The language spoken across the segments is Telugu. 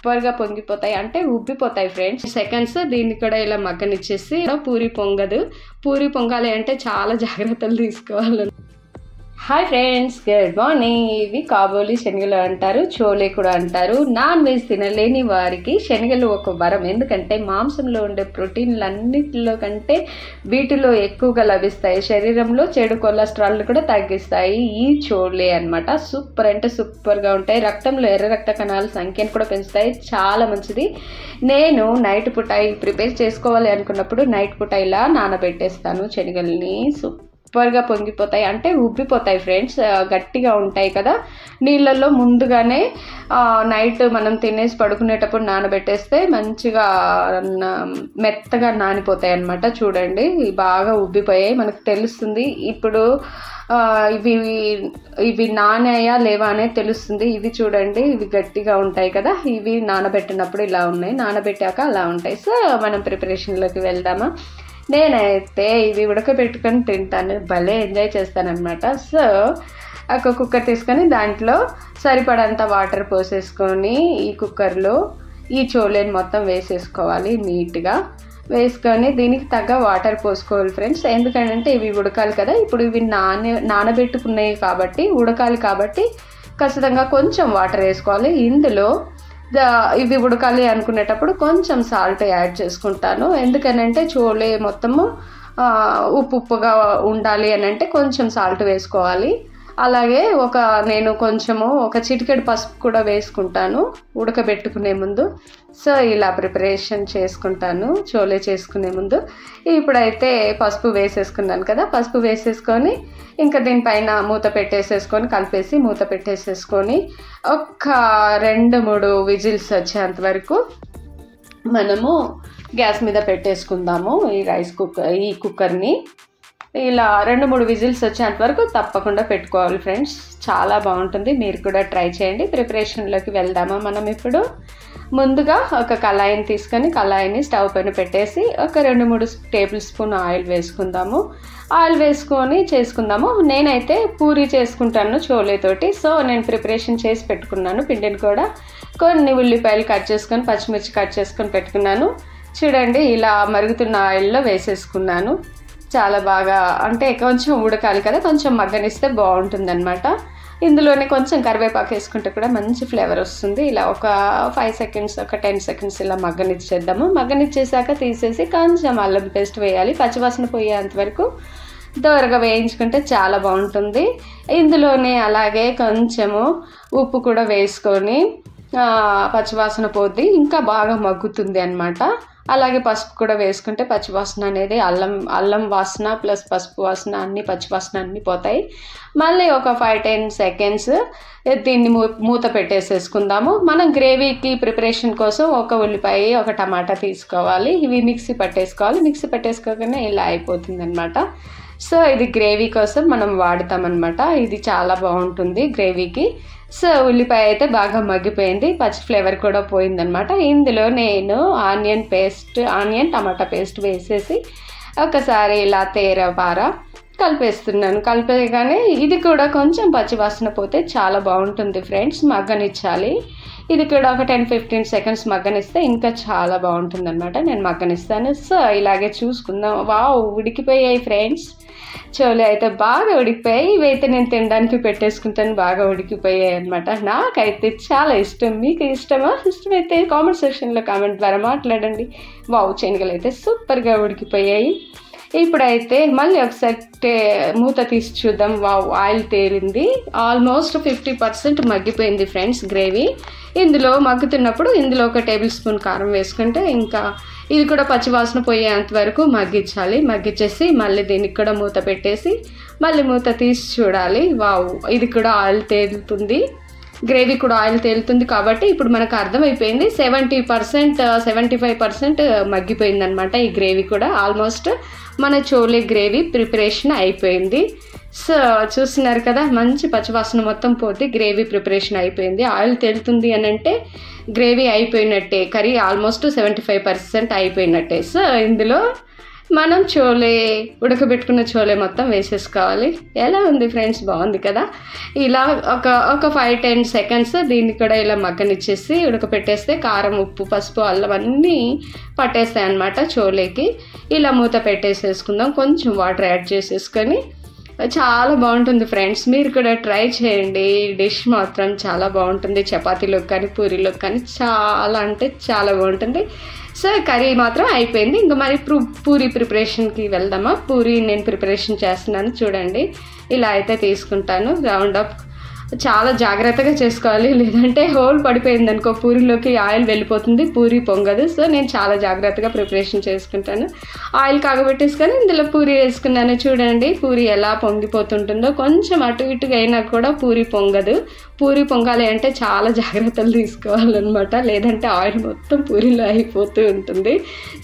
సూపర్గా పొంగిపోతాయి, అంటే ఉబ్బిపోతాయి ఫ్రెండ్స్. సెకండ్స్ దీన్ని కూడా ఇలా మగ్గనిచ్చేసి పూరి పొంగదు. పూరి పొంగాలి అంటే చాలా జాగ్రత్తలు తీసుకోవాలి. Hi friends, good morning. ఇవి కాబోలి శనగలు అంటారు, చోలే కూడా అంటారు. నాన్ వెజ్ తినలేని వారికి శనగలు ఒక వరం. ఎందుకంటే మాంసంలో ఉండే ప్రోటీన్లన్నిటిలో కంటే వీటిలో ఎక్కువగా లభిస్తాయి. శరీరంలో చెడు కొలెస్ట్రాల్ కూడా తగ్గిస్తాయి ఈ చోలే అన్నమాట. సూపర్ అంటే సూపర్గా ఉంటాయి. రక్తంలో ఎర్ర రక్త కణాల సంఖ్యను కూడా పెంచుతాయి, చాలా మంచిది. నేను నైట్ పూట ప్రిపేర్ చేసుకోవాలి అనుకున్నప్పుడు నైట్ పూట ఇలా నానబెట్టేస్తాను శనగల్ని. సూపర్గా పొంగిపోతాయి, అంటే ఉబ్బిపోతాయి ఫ్రెండ్స్. గట్టిగా ఉంటాయి కదా, నీళ్ళల్లో ముందుగానే నైట్ మనం తినేసి పడుకునేటప్పుడు నానబెట్టేస్తే మంచిగా మెత్తగా నానిపోతాయి అన్నమాట. చూడండి, బాగా ఉబ్బిపోయాయి, మనకు తెలుస్తుంది ఇప్పుడు ఇవి నానాయా లేవా అనేది తెలుస్తుంది. ఇవి చూడండి, ఇవి గట్టిగా ఉంటాయి కదా, ఇవి నానబెట్టినప్పుడు ఇలా ఉన్నాయి, నానబెట్టాక అలా ఉంటాయి. సో మనం ప్రిపరేషన్లోకి వెళ్దామా. నేనైతే ఇవి ఉడకబెట్టుకొని తింటాను, భలే ఎంజాయ్ చేస్తానన్నమాట. సో ఒక కుక్కర్ తీసుకొని దాంట్లో సరిపడంత వాటర్ పోసేసుకొని ఈ కుక్కర్లో ఈ చోలేని మొత్తం వేసేసుకోవాలి. నీట్గా వేసుకొని దీనికి తగ్గ వాటర్ పోసుకోవాలి ఫ్రెండ్స్. ఎందుకంటే ఇవి ఉడకాలి కదా, ఇప్పుడు ఇవి నానబెట్టుకున్నాయి కాబట్టి ఉడకాలి కాబట్టి ఖచ్చితంగా కొంచెం వాటర్ వేసుకోవాలి. ఇందులో ఇవి ఉడకాలి అనుకునేటప్పుడు కొంచెం సాల్ట్ యాడ్ చేసుకుంటాను. ఎందుకనంటే చోలే మొత్తము ఉప్పుగా ఉండాలి అని అంటే కొంచెం సాల్ట్ వేసుకోవాలి. అలాగే నేను కొంచెము ఒక చిటికెడు పసుపు కూడా వేసుకుంటాను ఉడకబెట్టుకునే ముందు. సో ఇలా ప్రిపరేషన్ చేసుకుంటాను చోలే చేసుకునే ముందు. ఇప్పుడైతే పసుపు వేసేసుకున్నాను కదా, పసుపు వేసేసుకొని ఇంకా దీనిపైన మూత పెట్టేసేసుకొని కలిపేసి మూత పెట్టేసేసుకొని ఒక 2-3 విజిల్స్ వచ్చేంత వరకు మనము గ్యాస్ మీద పెట్టేసుకుందాము. ఈ కుక్కర్ని ఇలా 2-3 విజిల్స్ వచ్చేంత వరకు తప్పకుండా పెట్టుకోవాలి ఫ్రెండ్స్. చాలా బాగుంటుంది, మీరు కూడా ట్రై చేయండి. ప్రిపరేషన్లోకి వెళ్దామా మనం ఇప్పుడు. ముందుగా ఒక కళాయిని తీసుకొని కళాయిని స్టవ్ పైన పెట్టేసి ఒక 2-3 టేబుల్ స్పూన్ ఆయిల్ వేసుకుందాము. ఆయిల్ వేసుకొని చేసుకుందాము. నేనైతే పూరి చేసుకుంటాను చోలేతోటి. సో నేను ప్రిపరేషన్ చేసి పెట్టుకున్నాను పిండిని కూడా. కొన్ని ఉల్లిపాయలు కట్ చేసుకొని పచ్చిమిర్చి కట్ చేసుకొని పెట్టుకున్నాను. చూడండి, ఇలా మరుగుతున్న ఆయిల్లో వేసేసుకున్నాను. చాలా బాగా, అంటే కొంచెం ఉడకాలి కదా, కొంచెం మగ్గనిస్తే బాగుంటుంది అనమాట. ఇందులోనే కొంచెం కరివేపాకు వేసుకుంటే కూడా మంచి ఫ్లేవర్ వస్తుంది. ఇలా ఒక 5 సెకండ్స్ ఒక 10 సెకండ్స్ ఇలా మగ్గనిచ్చేద్దాము. మగ్గనిచ్చేసాక తీసేసి కొంచెం అల్లం పేస్ట్ వేయాలి. పచ్చివాసన పోయేంత వరకు దోరగా వేయించుకుంటే చాలా బాగుంటుంది. ఇందులోనే అలాగే కొంచెము ఉప్పు కూడా వేసుకొని పచ్చివాసన పోద్ది, ఇంకా బాగా మగ్గుతుంది అన్నమాట. అలాగే పసుపు కూడా వేసుకుంటే పచ్చివాసన అనేది అల్లం వాసన ప్లస్ పసుపు వాసన అన్ని పచ్చివాసన అన్నీ పోతాయి. మళ్ళీ ఒక 5-10 సెకండ్స్ దీన్ని మూత పెట్టేసేసుకుందాము. మనం గ్రేవీకి ప్రిపరేషన్ కోసం ఒక ఉల్లిపాయ ఒక టమాటా తీసుకోవాలి. ఇవి మిక్సీ పట్టేసుకోవాలి. మిక్సీ పట్టేసుకోగానే ఇలా అయిపోతుంది అనమాట. సో ఇది గ్రేవీ కోసం మనం వాడతామన్నమాట. ఇది చాలా బాగుంటుంది గ్రేవీకి. సో ఉల్లిపాయ అయితే బాగా మగ్గిపోయింది, పచ్చి ఫ్లేవర్ కూడా పోయిందనమాట. ఇందులో నేను ఆనియన్ టమాటా పేస్ట్ వేసేసి ఒకసారి ఇలా తేరపార కలిపేస్తున్నాను. కలిపేయగానే ఇది కూడా కొంచెం పచ్చివాసన పోతే చాలా బాగుంటుంది ఫ్రెండ్స్. మగ్గనిచ్చాలి. ఇది కూడా ఒక 10-15 సెకండ్స్ మగ్గనిస్తే ఇంకా చాలా బాగుంటుంది అనమాట. నేను మగ్గనిస్తాను. సో ఇలాగే చూసుకుందాం. వావ్, ఉడికిపోయాయి ఫ్రెండ్స్. చోలే అయితే బాగా ఉడికిపోయాయి. ఇవైతే నేను తినడానికి పెట్టేసుకుంటాను, బాగా ఉడికిపోయాయి అనమాట. నాకైతే చాలా ఇష్టం. మీకు ఇష్టమా? ఇష్టమైతే కామెంట్ సెక్షన్లో కామెంట్ ద్వారా మాట్లాడండి. వావ్, శనగలు అయితే సూపర్గా ఉడికిపోయాయి. ఇప్పుడైతే మళ్ళీ ఒకసారి మూత తీసి చూద్దాం. వావ్, ఆయిల్ తేలింది. ఆల్మోస్ట్ 50% మగ్గిపోయింది ఫ్రెండ్స్ గ్రేవీ. ఇందులో మగ్గుతున్నప్పుడు ఇందులో ఒక టేబుల్ స్పూన్ కారం వేసుకుంటే ఇంకా ఇది కూడా పచ్చివాసన పోయేంత వరకు మగ్గించాలి. మగ్గించేసి మళ్ళీ దీనికి కూడా మూత పెట్టేసి మళ్ళీ మూత తీసి చూడాలి. వావ్, ఇది కూడా ఆయిల్ తేలుతుంది, గ్రేవీ కూడా ఆయిల్ తేలుతుంది. కాబట్టి ఇప్పుడు మనకు అర్థమైపోయింది 75% మగ్గిపోయింది అనమాట. ఈ గ్రేవీ కూడా ఆల్మోస్ట్ మన చోలే గ్రేవీ ప్రిపరేషన్ అయిపోయింది. సో చూస్తున్నారు కదా, మంచి పచ్చివాసన మొత్తం పోతే గ్రేవీ ప్రిపరేషన్ అయిపోయింది. ఆయిల్ తేలుతుంది అని అంటే గ్రేవీ అయిపోయినట్టే, కర్రీ ఆల్మోస్ట్ 75% అయిపోయినట్టే. సో ఇందులో మనం చోలే ఉడకబెట్టుకున్న చోలే మొత్తం వేసేసుకోవాలి. ఎలా ఉంది ఫ్రెండ్స్, బాగుంది కదా. ఇలా ఒక 5-10 సెకండ్స్ దీన్ని కూడా ఇలా మగ్గనిచ్చేసి ఉడకపెట్టేస్తే కారం, ఉప్పు, పసుపు, అల్లం అన్నీ పట్టేస్తాయి అన్నమాట చోలేకి. ఇలా మూత పెట్టేసేసుకుందాం. కొంచెం వాటర్ యాడ్ చేసేసుకొని చాలా బాగుంటుంది ఫ్రెండ్స్. మీరు కూడా ట్రై చేయండి. ఈ డిష్ మాత్రం చాలా బాగుంటుంది. చపాతీలోకి కానీ పూరీలోకి కానీ చాలా అంటే చాలా బాగుంటుంది. సో కర్రీ మాత్రం అయిపోయింది. ఇంకా మరి పూరీ ప్రిపరేషన్కి వెళ్దామా. పూరీ నేను ప్రిపరేషన్ చేస్తున్నాను చూడండి. ఇలా అయితే తీసుకుంటాను. రౌండ్ అప్ చాలా జాగ్రత్తగా చేసుకోవాలి, లేదంటే హోల్ పడిపోయింది అనుకో పూరీలోకి ఆయిల్ వెళ్ళిపోతుంది, పూరీ పొంగదు. సో నేను చాలా జాగ్రత్తగా ప్రిపరేషన్ చేసుకుంటాను. ఆయిల్ కాగబెట్టేసుకొని ఇందులో పూరీ వేసుకున్నాను. చూడండి పూరీ ఎలా పొంగిపోతుంటుందో. కొంచెం అటు ఇటుగా అయినా కూడా పూరీ పొంగదు. పూరీ పొంగాలి అంటే చాలా జాగ్రత్తలు తీసుకోవాలన్నమాట, లేదంటే ఆయిల్ మొత్తం పూరీలో అయిపోతూ ఉంటుంది.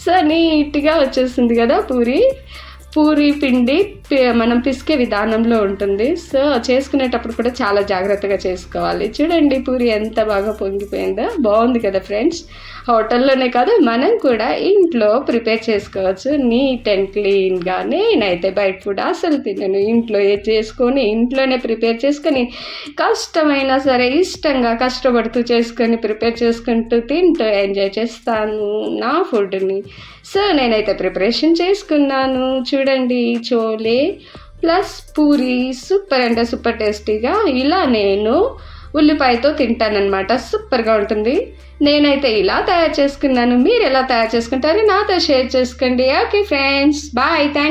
సో నీట్గా వచ్చేస్తుంది కదా పూరీ పిండి మనం పిసికే విధానంలో ఉంటుంది. సో చేసుకునేటప్పుడు కూడా చాలా జాగ్రత్తగా చేసుకోవాలి. చూడండి పూరీ ఎంత బాగా పొంగిపోయిందో. బాగుంది కదా ఫ్రెండ్స్. హోటల్లోనే కాదు మనం కూడా ఇంట్లో ప్రిపేర్ చేసుకోవచ్చు నీట్ అండ్ క్లీన్గా. నేనైతే బయట ఫుడ్ అసలు తినను. ఇంట్లో చేసుకొని ఇంట్లోనే ప్రిపేర్ చేసుకొని కష్టమైనా సరే ఇష్టంగా కష్టపడుతూ చేసుకొని ప్రిపేర్ చేసుకుంటూ తింటూ ఎంజాయ్ చేస్తాను నా ఫుడ్ని. సో నేనైతే ప్రిపరేషన్ చేసుకున్నాను. చూడండి చోలే ప్లస్ పూరీ సూపర్ అంటే సూపర్ టేస్టీగా. ఇలా నేను ఉల్లిపాయతో తింటానన్నమాట. సూపర్గా ఉంటుంది. నేనైతే ఇలా తయారు చేసుకున్నాను. మీరు ఎలా తయారు చేసుకుంటారో నాతో షేర్ చేసుకోండి. Okay friends, bye. థ్యాంక్